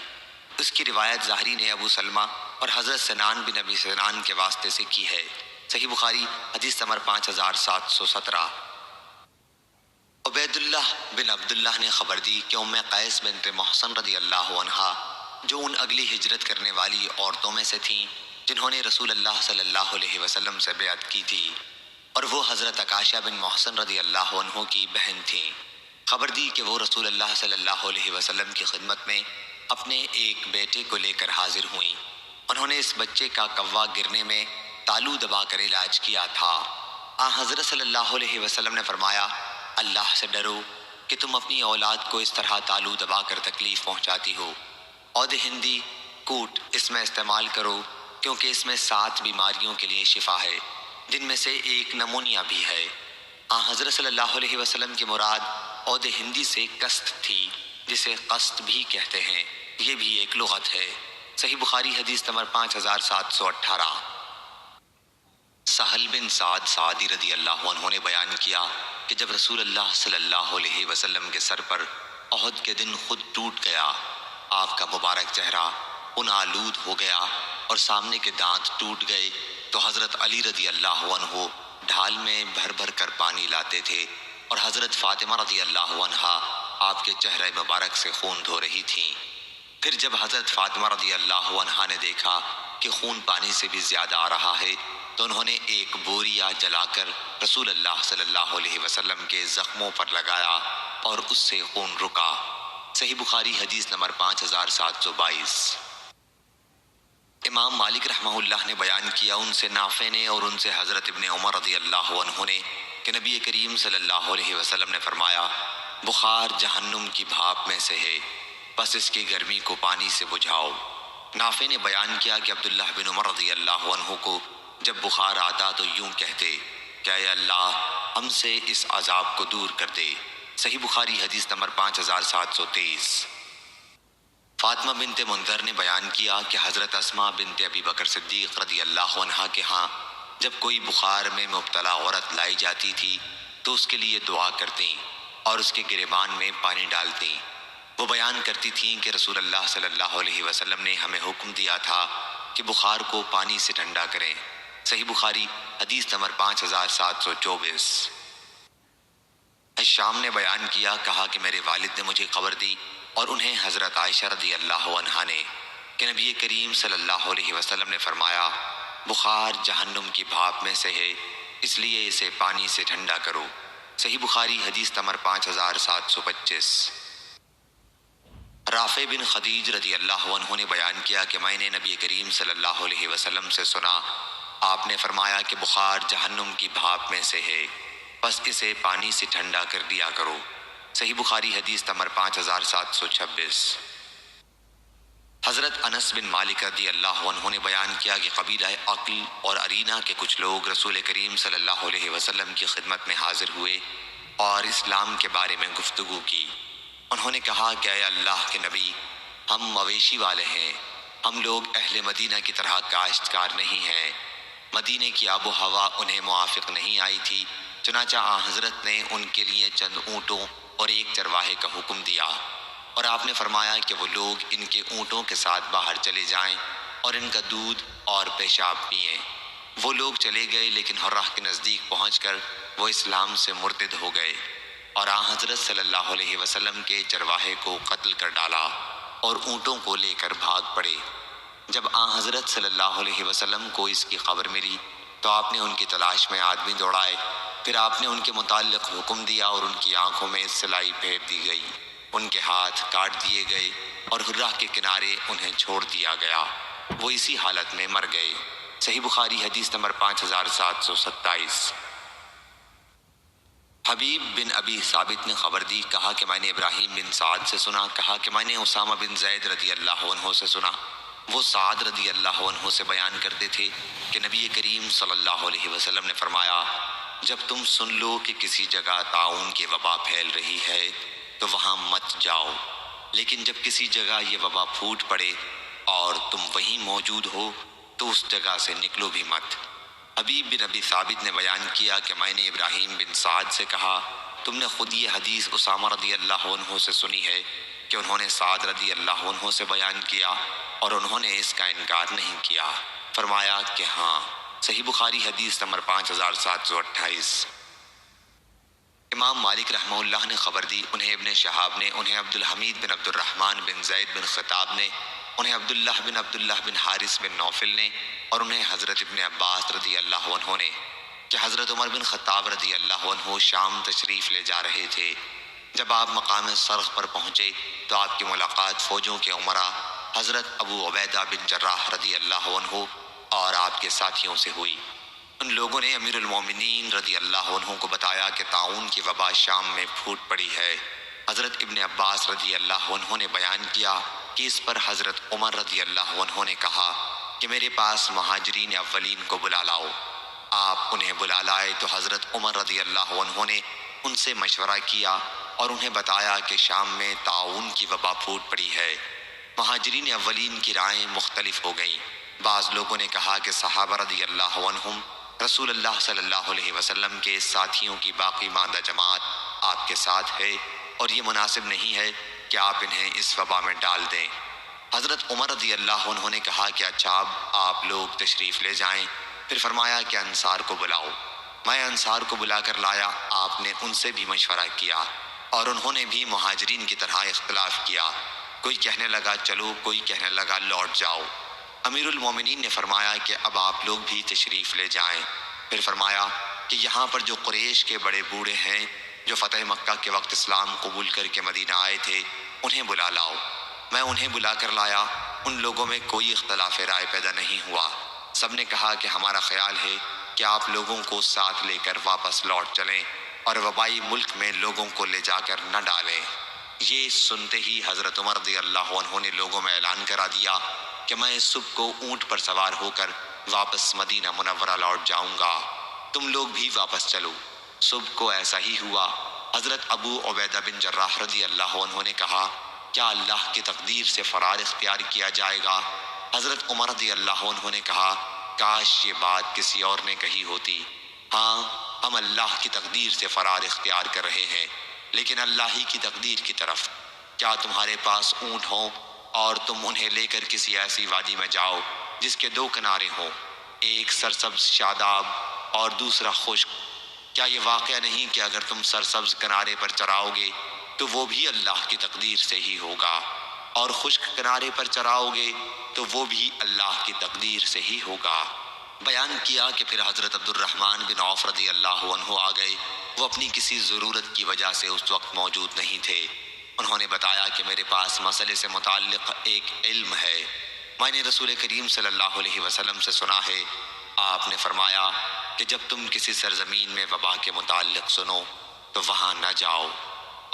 اس کی روایت ظاہری نے ابو سلمہ اور حضرت سنان بن ابی سنان کے واسطے سے کی ہے۔ صحیح بخاری حدیث نمبر 5717۔ عبید اللہ بن عبداللہ نے خبر دی کہ ام قیس بنت محسن رضی اللہ عنہا جو ان اگلی ہجرت کرنے والی عورتوں میں سے تھیں جنہوں نے رسول اللہ صلی اللہ علیہ وسلم سے بیعت کی تھی، اور وہ حضرت عکاشہ بن محسن رضی اللہ عنہ کی بہن تھیں۔ خبر دی کہ وہ رسول اللہ صلی اللہ علیہ وسلم کی خدمت میں اپنے ایک بیٹے کو لے کر حاضر ہوئیں۔ انہوں نے اس بچے کا کوا گرنے میں تالو دبا کر علاج کیا تھا۔ حضرت صلی اللہ علیہ وسلم نے فرمایا، اللہ سے ڈرو کہ تم اپنی اولاد کو اس طرح تالو دبا کر تکلیف پہنچاتی ہو۔ عود ہندی کوٹ اس میں استعمال کرو، کیونکہ اس میں 7 بیماریوں کے لیے شفا ہے، جن میں سے ایک نمونیا بھی ہے۔ حضرت صلی اللہ علیہ وسلم کی مراد عود ہندی سے قسط تھی، جسے قسط بھی کہتے ہیں، یہ بھی ایک لغت ہے۔ صحیح بخاری حدیث نمبر 5718۔ سہل بن سعد سعدی رضی اللہ عنہ نے بیان کیا کہ جب رسول اللہ صلی اللہ علیہ وسلم کے سر پر احد کے دن خود ٹوٹ گیا، آپ کا مبارک چہرہ خون آلود ہو گیا اور سامنے کے دانت ٹوٹ گئے، تو حضرت علی رضی اللہ عنہ ڈھال میں بھر بھر کر پانی لاتے تھے، اور حضرت فاطمہ رضی اللہ عنہا آپ کے چہرہ مبارک سے خون دھو رہی تھیں۔ پھر جب حضرت فاطمہ رضی اللہ عنہا نے دیکھا کہ خون پانی سے بھی زیادہ آ رہا ہے، تو انہوں نے ایک بوریا جلا کر رسول اللہ صلی اللہ علیہ وسلم کے زخموں پر لگایا اور اس سے خون رکا۔ صحیح بخاری حدیث نمبر 5722۔ امام مالک رحمہ اللہ نے بیان کیا، ان سے نافع نے اور ان سے حضرت ابن عمر رضی اللہ عنہ نے، کہ نبی کریم صلی اللہ علیہ وسلم نے فرمایا، بخار جہنم کی بھاپ میں سے ہے، بس اس کی گرمی کو پانی سے بجھاؤ۔ نافع نے بیان کیا کہ عبداللہ بن عمر رضی اللہ عنہ کو جب بخار آتا تو یوں کہتے کہ اے اللہ ہم سے اس عذاب کو دور کر دے۔ صحیح بخاری حدیث نمبر 5723۔ فاطمہ بنت منذر نے بیان کیا کہ حضرت اسماء بنت ابی بکر صدیق رضی اللہ عنہا کے ہاں جب کوئی بخار میں مبتلا عورت لائی جاتی تھی تو اس کے لیے دعا کرتیں اور اس کے گریبان میں پانی ڈالتیں۔ وہ بیان کرتی تھیں کہ رسول اللہ صلی اللہ علیہ وسلم نے ہمیں حکم دیا تھا کہ بخار کو پانی سے ٹھنڈا کریں۔ صحیح بخاری حدیث نمبر 5724۔ شام نے بیان کیا، کہا کہ میرے والد نے مجھے خبر دی اور انہیں حضرت عائشہ رضی اللہ عنہا نے کہ نبی کریم صلی اللہ علیہ وسلم نے فرمایا، بخار جہنم کی بھاپ میں سے ہے، اس لیے اسے پانی سے ٹھنڈا کرو۔ صحیح بخاری حدیث نمبر 5725۔ رافع بن خدیج رضی اللہ عنہ نے بیان کیا کہ میں نے نبی کریم صلی اللہ علیہ وسلم سے سنا، آپ نے فرمایا کہ بخار جہنم کی بھاپ میں سے ہے، بس اسے پانی سے ٹھنڈا کر دیا کرو۔ صحیح بخاری حدیث نمبر 5726۔ حضرت انس بن مالک رضی اللہ عنہ نے بیان کیا کہ قبیلہ عقل اور ارینا کے کچھ لوگ رسول کریم صلی اللہ علیہ وسلم کی خدمت میں حاضر ہوئے اور اسلام کے بارے میں گفتگو کی۔ انہوں نے کہا کہ اے اللہ کے نبی، ہم مویشی والے ہیں، ہم لوگ اہل مدینہ کی طرح کاشتکار نہیں ہیں، مدینے کی آب و ہوا انہیں موافق نہیں آئی تھی، چنانچہ حضرت نے ان کے لیے چند اونٹوں اور ایک چرواہے کا حکم دیا، اور آپ نے فرمایا کہ وہ لوگ ان کے اونٹوں کے ساتھ باہر چلے جائیں اور ان کا دودھ اور پیشاب پئیں۔ وہ لوگ چلے گئے، لیکن حرہ کے نزدیک پہنچ کر وہ اسلام سے مرتد ہو گئے، اور حضرت صلی اللہ علیہ وسلم کے چرواہے کو قتل کر ڈالا اور اونٹوں کو لے کر بھاگ پڑے۔ جب حضرت صلی اللہ علیہ وسلم کو اس کی خبر ملی تو آپ نے ان کی تلاش میں آدمی دوڑائے، پھر آپ نے ان کے متعلق حکم دیا اور ان کی آنکھوں میں سلائی پھیر دی گئی، ان کے ہاتھ کاٹ دیے گئے اور حرہ کے کنارے انہیں چھوڑ دیا گیا، وہ اسی حالت میں مر گئے۔ صحیح بخاری حدیث نمبر 5727۔ حبیب بن ابی ثابت نے خبر دی، کہا کہ میں نے ابراہیم بن سعد سے سنا، کہا کہ میں نے اسامہ بن زید رضی اللہ عنہ سے سنا، وہ سعد رضی اللہ عنہ سے بیان کرتے تھے کہ نبی کریم صلی اللہ علیہ وسلم نے فرمایا، جب تم سن لو کہ کسی جگہ طاعون کی وبا پھیل رہی ہے تو وہاں مت جاؤ، لیکن جب کسی جگہ یہ وبا پھوٹ پڑے اور تم وہیں موجود ہو تو اس جگہ سے نکلو بھی مت۔ حبیب بن ابی ثابت نے بیان کیا کہ میں نے ابراہیم بن سعد سے کہا، تم نے خود یہ حدیث اسامہ رضی اللہ عنہ سے سنی ہے کہ انہوں نے سعد رضی اللہ عنہ سے بیان کیا اور انہوں نے اس کا انکار نہیں کیا؟ فرمایا کہ ہاں۔ صحیح بخاری حدیث نمبر 5728۔ امام مالک رحمہ اللہ نے خبر دی، انہیں ابن شہاب نے، انہیں عبد الحمید بن عبد الرحمن بن زید بن خطاب نے، انہیں عبداللہ بن حارث بن نوفل نے اور انہیں حضرت ابن عباس رضی اللہ عنہ نے کہ حضرت عمر بن خطاب رضی اللہ عنہ شام تشریف لے جا رہے تھے۔ جب آپ مقام سرخ پر پہنچے تو آپ کی ملاقات فوجوں کے امراء حضرت ابو عبیدہ بن جراح رضی اللہ عنہ اور آپ کے ساتھیوں سے ہوئی۔ ان لوگوں نے امیر المومنین رضی اللہ عنہ کو بتایا کہ طاعون کی وبا شام میں پھوٹ پڑی ہے۔ حضرت ابن عباس رضی اللہ عنہ نے بیان کیا کہ اس پر حضرت عمر رضی اللہ عنہ نے کہا کہ میرے پاس مہاجرین اولین کو بلا لاؤ۔ آپ انہیں بلا لائے تو حضرت عمر رضی اللہ عنہ نے ان سے مشورہ کیا اور انہیں بتایا کہ شام میں طاعون کی وبا پھوٹ پڑی ہے۔ مہاجرین اولین کی رائیں مختلف ہو گئیں۔ بعض لوگوں نے کہا کہ صحابہ رضی اللہ عنہم رسول اللہ صلی اللہ علیہ وسلم کے ساتھیوں کی باقی ماندہ جماعت آپ کے ساتھ ہے اور یہ مناسب نہیں ہے کہ آپ انہیں اس وبا میں ڈال دیں۔ حضرت عمر رضی اللہ عنہ نے کہا کہ اچھا اب آپ لوگ تشریف لے جائیں۔ پھر فرمایا کہ انصار کو بلاؤ۔ میں انصار کو بلا کر لایا۔ آپ نے ان سے بھی مشورہ کیا اور انہوں نے بھی مہاجرین کی طرح اختلاف کیا۔ کوئی کہنے لگا چلو، کوئی کہنے لگا لوٹ جاؤ۔ امیر المومنین نے فرمایا کہ اب آپ لوگ بھی تشریف لے جائیں۔ پھر فرمایا کہ یہاں پر جو قریش کے بڑے بوڑھے ہیں جو فتح مکہ کے وقت اسلام قبول کر کے مدینہ آئے تھے انہیں بلا لاؤ۔ میں انہیں بلا کر لایا۔ ان لوگوں میں کوئی اختلاف رائے پیدا نہیں ہوا۔ سب نے کہا کہ ہمارا خیال ہے کہ آپ لوگوں کو ساتھ لے کر واپس لوٹ چلیں اور وبائی ملک میں لوگوں کو لے جا کر نہ ڈالیں۔ یہ سنتے ہی حضرت عمر رضی اللہ عنہ نے لوگوں میں اعلان کرا دیا کہ میں صبح کو اونٹ پر سوار ہو کر واپس مدینہ منورہ لوٹ جاؤں گا، تم لوگ بھی واپس چلو۔ صبح کو ایسا ہی ہوا۔ حضرت ابو عبیدہ بن جراح رضی اللہ عنہ نے کہا کیا اللہ کی تقدیر سے فرار اختیار کیا جائے گا؟ حضرت عمر رضی اللہ عنہ نے کہا کاش یہ بات کسی اور نے کہی ہوتی۔ ہاں، ہم اللہ کی تقدیر سے فرار اختیار کر رہے ہیں، لیکن اللہ ہی کی تقدیر کی طرف۔ کیا تمہارے پاس اونٹ ہوں اور تم انہیں لے کر کسی ایسی وادی میں جاؤ جس کے دو کنارے ہوں، ایک سرسبز شاداب اور دوسرا خشک؟ کیا یہ واقعہ نہیں کہ اگر تم سرسبز کنارے پر چراؤ گے تو وہ بھی اللہ کی تقدیر سے ہی ہوگا، اور خشک کنارے پر چراؤ گے تو وہ بھی اللہ کی تقدیر سے ہی ہوگا۔ بیان کیا کہ پھر حضرت عبد الرحمن بن عوف رضی اللہ عنہ آ گئے۔ وہ اپنی کسی ضرورت کی وجہ سے اس وقت موجود نہیں تھے۔ انہوں نے بتایا کہ میرے پاس مسئلے سے متعلق ایک علم ہے، میں نے رسول کریم صلی اللہ علیہ وسلم سے سنا ہے۔ آپ نے فرمایا کہ جب تم کسی سرزمین میں وبا کے متعلق سنو تو وہاں نہ جاؤ،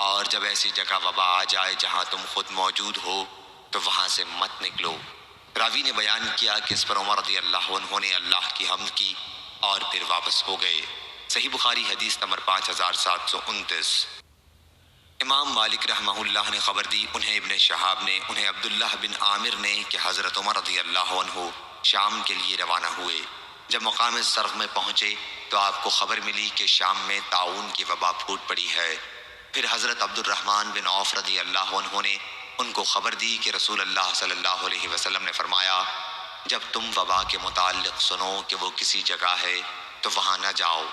اور جب ایسی جگہ وبا آ جائے جہاں تم خود موجود ہو تو وہاں سے مت نکلو۔ راوی نے بیان کیا کہ اس پر عمر رضی اللہ عنہ نے اللہ کی حمد کی اور پھر واپس ہو گئے۔ صحیح بخاری حدیث نمبر 5729۔ امام مالک رحمہ اللہ نے خبر دی، انہیں ابن شہاب نے، انہیں عبداللہ بن عامر نے کہ حضرت عمر رضی اللہ عنہ شام کے لیے روانہ ہوئے۔ جب مقام سرخ میں پہنچے تو آپ کو خبر ملی کہ شام میں طاعون کی وبا پھوٹ پڑی ہے۔ پھر حضرت عبد الرحمن بن عوف رضی اللہ عنہ نے ان کو خبر دی کہ رسول اللہ صلی اللہ علیہ وسلم نے فرمایا جب تم وبا کے متعلق سنو کہ وہ کسی جگہ ہے تو وہاں نہ جاؤ،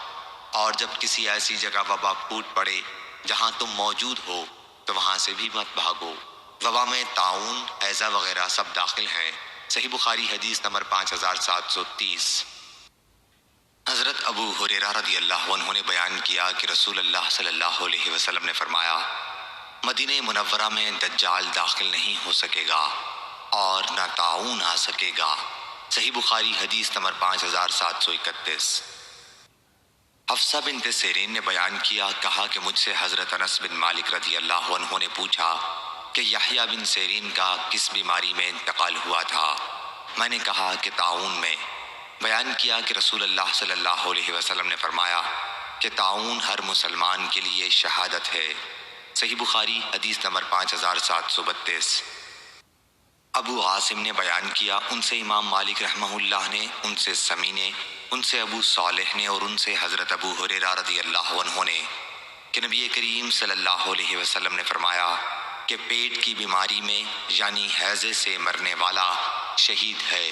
اور جب کسی ایسی جگہ وبا پھوٹ پڑے جہاں تم موجود ہو تو وہاں سے بھی مت بھاگو۔ وبا میں طاعون، ہیضہ وغیرہ سب داخل ہیں۔ صحیح بخاری حدیث نمبر 5730۔ حضرت ابو ہریرہ رضی اللہ عنہ نے بیان کیا کہ رسول اللہ صلی اللہ علیہ وسلم نے فرمایا مدینہ منورہ میں دجال داخل نہیں ہو سکے گا اور نہ طاعون آ سکے گا۔ صحیح بخاری حدیث نمبر 5731۔ حفصہ بنت سیرین نے بیان کیا، کہا کہ مجھ سے حضرت انس بن مالک رضی اللہ عنہ نے پوچھا کہ یحییٰ بن سیرین کا کس بیماری میں انتقال ہوا تھا؟ میں نے کہا کہ طاعون میں۔ بیان کیا کہ رسول اللہ صلی اللہ علیہ وسلم نے فرمایا کہ طاعون ہر مسلمان کے لیے شہادت ہے۔ صحیح بخاری حدیث نمبر 5732۔ ابو عاصم نے بیان کیا، ان سے امام مالک رحمہ اللہ نے، ان سے سمی نے، ان سے ابو صالح نے اور ان سے حضرت ابو ہریرہ رضی اللہ عنہ نے کہ نبی کریم صلی اللہ علیہ وسلم نے فرمایا کہ پیٹ کی بیماری میں یعنی حیضے سے مرنے والا شہید ہے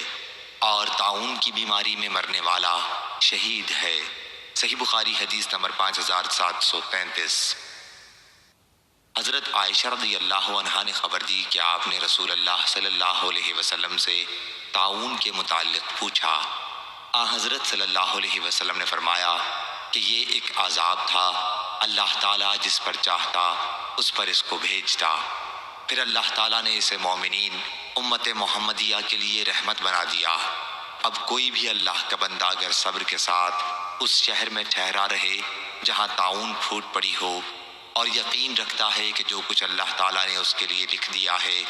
اور طاعون کی بیماری میں مرنے والا شہید ہے۔ صحیح بخاری حدیث نمبر 5733۔ حضرت حضرت عائشہ رضی اللہ عنہا نے خبر دی کہ آپ نے رسول اللہ صلی اللہ علیہ وسلم سے طاعون کے متعلق پوچھا۔ حضرت صلی اللہ علیہ وسلم نے فرمایا کہ یہ ایک عذاب تھا، اللہ تعالیٰ جس پر چاہتا اس پر اس کو بھیجتا، پھر اللہ تعالیٰ نے اسے مومنین امت محمدیہ کے لیے رحمت بنا دیا۔ اب کوئی بھی اللہ کا بندہ اگر صبر کے ساتھ اس شہر میں ٹھہرا رہے جہاں طاعون پھوٹ پڑی ہو اور یقین رکھتا ہے کہ جو کچھ اللہ تعالیٰ نے اس کے لیے لکھ دیا ہے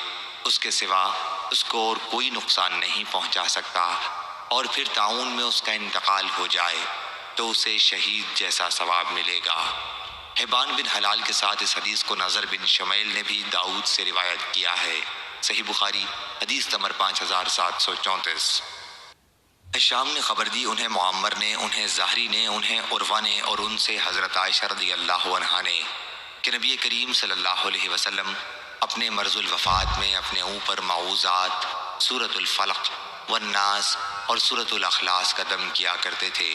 اس کے سوا اس کو اور کوئی نقصان نہیں پہنچا سکتا، اور پھر طاعون میں اس کا انتقال ہو جائے تو اسے شہید جیسا ثواب ملے گا۔ حبان بن حلال کے ساتھ اس حدیث کو نظر بن شمیل نے بھی داؤد سے روایت کیا ہے۔ صحیح بخاری حدیث نمبر 5734۔ شام نے خبر دی، انہیں معمر نے، انہیں زہری نے، انہیں عروہ نے، اور ان سے حضرت عائشہ رضی اللہ عنہا نے کہ نبی کریم صلی اللہ علیہ وسلم اپنے مرض الوفات میں اپنے اوپر معوذات، سورۃ الفلق والناس اور سورۃ الاخلاص کا دم کیا کرتے تھے،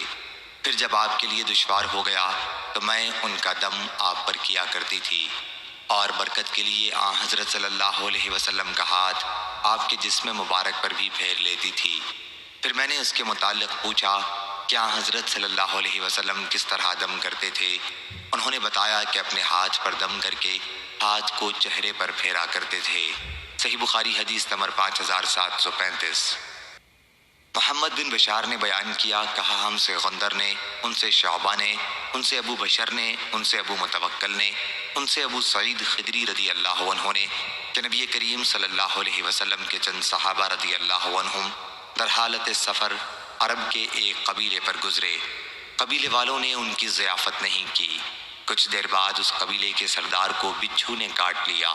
پھر جب آپ کے لیے دشوار ہو گیا تو میں ان کا دم آپ پر کیا کرتی تھی، اور برکت کے لیے حضرت صلی اللہ علیہ وسلم کا ہاتھ آپ کے جسم مبارک پر بھی پھیر لیتی تھی۔ پھر میں نے اس کے متعلق پوچھا کیا حضرت صلی اللہ علیہ وسلم کس طرح دم کرتے تھے؟ انہوں نے بتایا کہ اپنے ہاتھ پر دم کر کے ہاتھ کو چہرے پر پھیرا کرتے تھے۔ صحیح بخاری حدیث نمبر 5735۔ محمد بن بشار نے بیان کیا، کہا ہم سے غندر نے، ان سے شعبہ نے، ان سے ابو بشر نے، ان سے ابو متوکل نے، ان سے ابو سعید خدری رضی اللہ عنہ نے کہ نبی کریم صلی اللہ علیہ وسلم کے چند صحابہ رضی اللہ عنہم در حالت سفر عرب کے ایک قبیلے پر گزرے۔ قبیلے والوں نے ان کی ضیافت نہیں کی۔ کچھ دیر بعد اس قبیلے کے سردار کو بچھو نے کاٹ لیا۔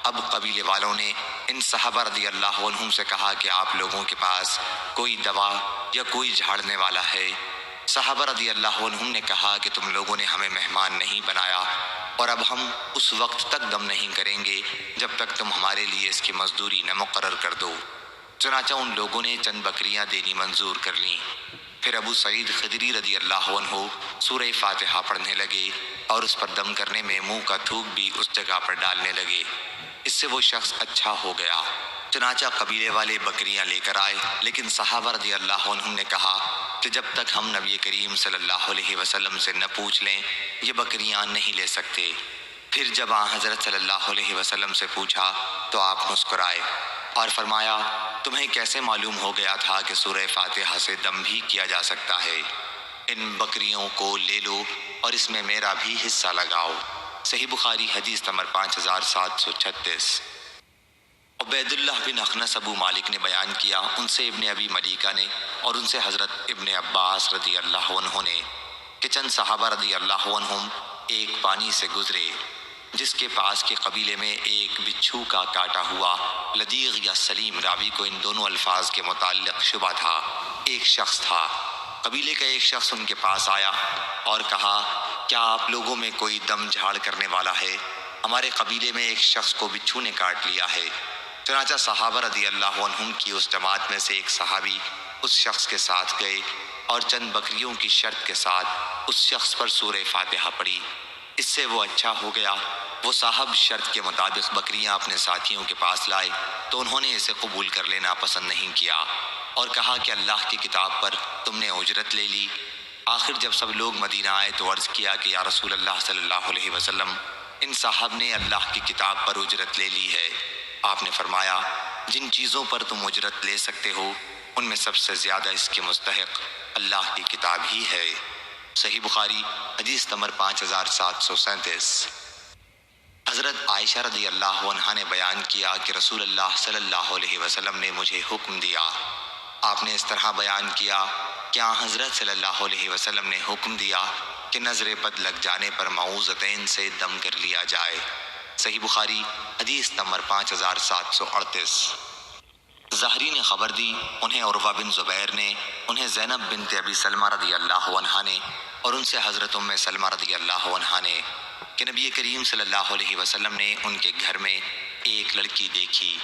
اب قبیلے والوں نے ان صحابہ رضی اللہ عنہم سے کہا کہ آپ لوگوں کے پاس کوئی دوا یا کوئی جھاڑنے والا ہے؟ صحابہ رضی اللہ عنہم نے کہا کہ تم لوگوں نے ہمیں مہمان نہیں بنایا، اور اب ہم اس وقت تک دم نہیں کریں گے جب تک تم ہمارے لیے اس کی مزدوری نہ مقرر کر دو۔ چنانچہ ان لوگوں نے چند بکریاں دینی منظور کر لیں۔ پھر ابو سعید خدری رضی اللہ عنہ سورہ فاتحہ پڑھنے لگے اور اس پر دم کرنے میں منہ کا تھوک بھی اس جگہ پر ڈالنے لگے۔ اس سے وہ شخص اچھا ہو گیا۔ چنانچہ قبیلے والے بکریاں لے کر آئے، لیکن صحابہ رضی اللہ عنہم نے کہا کہ جب تک ہم نبی کریم صلی اللہ علیہ وسلم سے نہ پوچھ لیں یہ بکریاں نہیں لے سکتے۔ پھر جب حضرت صلی اللہ علیہ وسلم سے پوچھا تو آپ مسکرائے اور فرمایا تمہیں کیسے معلوم ہو گیا تھا کہ سورہ فاتحہ سے دم بھی کیا جا سکتا ہے؟ ان بکریوں کو لے لو اور اس میں میرا بھی حصہ لگاؤ۔ صحیح بخاری حدیث نمبر 5736۔ عبید اللہ بن اخنس ابو مالک نے بیان کیا، ان سے ابن ابی ملیکہ نے اور ان سے حضرت ابن عباس رضی اللہ عنہ نے کہ چند صحابہ رضی اللہ عنہم ایک پانی سے گزرے جس کے پاس کے قبیلے میں ایک بچھو کا کاٹا ہوا لدیغ یا سلیم، راوی کو ان دونوں الفاظ کے متعلق شبہ تھا، ایک شخص تھا۔ قبیلے کا ایک شخص ان کے پاس آیا اور کہا کیا آپ لوگوں میں کوئی دم جھاڑ کرنے والا ہے؟ ہمارے قبیلے میں ایک شخص کو بچھو نے کاٹ لیا ہے۔ چنانچہ صحابہ رضی اللہ عنہم کی اس جماعت میں سے ایک صحابی اس شخص کے ساتھ گئے اور چند بکریوں کی شرط کے ساتھ اس شخص پر سورہ فاتحہ پڑھی۔ اس سے وہ اچھا ہو گیا۔ وہ صاحب شرط کے مطابق بکریاں اپنے ساتھیوں کے پاس لائے تو انہوں نے اسے قبول کر لینا پسند نہیں کیا اور کہا کہ اللہ کی کتاب پر تم نے اجرت لے لی۔ آخر جب سب لوگ مدینہ آئے تو عرض کیا کہ یا رسول اللہ صلی اللہ علیہ وسلم، ان صاحب نے اللہ کی کتاب پر اجرت لے لی ہے۔ آپ نے فرمایا جن چیزوں پر تم اجرت لے سکتے ہو ان میں سب سے زیادہ اس کے مستحق اللہ کی کتاب ہی ہے۔ صحیح بخاری حدیث نمبر 5737۔ حضرت عائشہ رضی اللہ عنہا نے بیان کیا کہ رسول اللہ صلی اللہ علیہ وسلم نے مجھے حکم دیا۔ آپ نے اس طرح بیان کیا کہ حضرت صلی اللہ علیہ وسلم نے حکم دیا کہ نظر بد لگ جانے پر معوذتین سے دم کر لیا جائے۔ صحیح بخاری حدیث نمبر 5738۔ زہری نے خبر دی، انہیں عروہ بن زبیر نے، انہیں زینب بنت ابی سلمہ رضی اللہ عنہا نے اور ان سے حضرت ام سلمہ رضی اللہ عنہا نے کہ نبی کریم صلی اللہ علیہ وسلم نے ان کے گھر میں ایک لڑکی دیکھی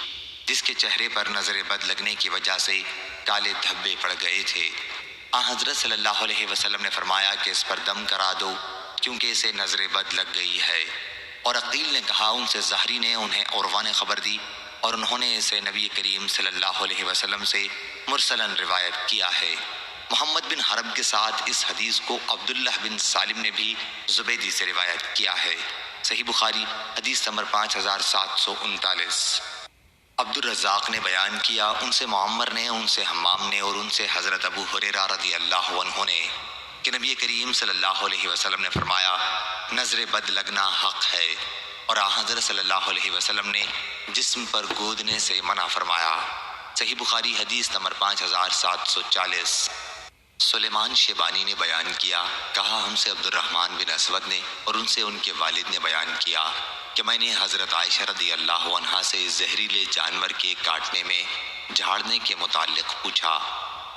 جس کے چہرے پر نظر بد لگنے کی وجہ سے کالے دھبے پڑ گئے تھے۔ حضرت صلی اللہ علیہ وسلم نے فرمایا کہ اس پر دم کرا دو کیونکہ اسے نظر بد لگ گئی ہے۔ اور عقیل نے کہا ان سے زہری نے انہیں عروہ نے خبر دی اور انہوں نے اسے نبی کریم صلی اللہ علیہ وسلم سے مرسلاً روایت کیا ہے۔ محمد بن حرب کے ساتھ اس حدیث کو عبداللہ بن سالم نے بھی زبیدی سے روایت کیا ہے۔ صحیح بخاری حدیث نمبر 5739۔ عبد الرزاق نے بیان کیا ان سے معمر نے، ان سے حمام نے اور ان سے حضرت ابو ہریرہ رضی اللہ عنہ نے کہ نبی کریم صلی اللہ علیہ وسلم نے فرمایا نظر بد لگنا حق ہے، اور حضرت صلی اللہ علیہ وسلم نے جسم پر گودنے سے منع فرمایا۔ صحیح بخاری حدیث نمبر 5740۔ سلیمان شیبانی نے بیان کیا، کہا ہم سے عبد الرحمن بن اسود نے اور ان سے ان کے والد نے بیان کیا کہ میں نے حضرت عائشہ رضی اللہ عنہا سے زہریلے جانور کے کاٹنے میں جھاڑنے کے متعلق پوچھا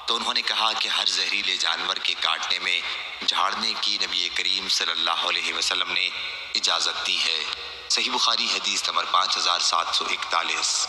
تو انہوں نے کہا کہ ہر زہریلے جانور کے کاٹنے میں جھاڑنے کی نبی کریم صلی اللہ علیہ وسلم نے اجازت دی ہے۔ صحیح بخاری حدیث نمبر 5741۔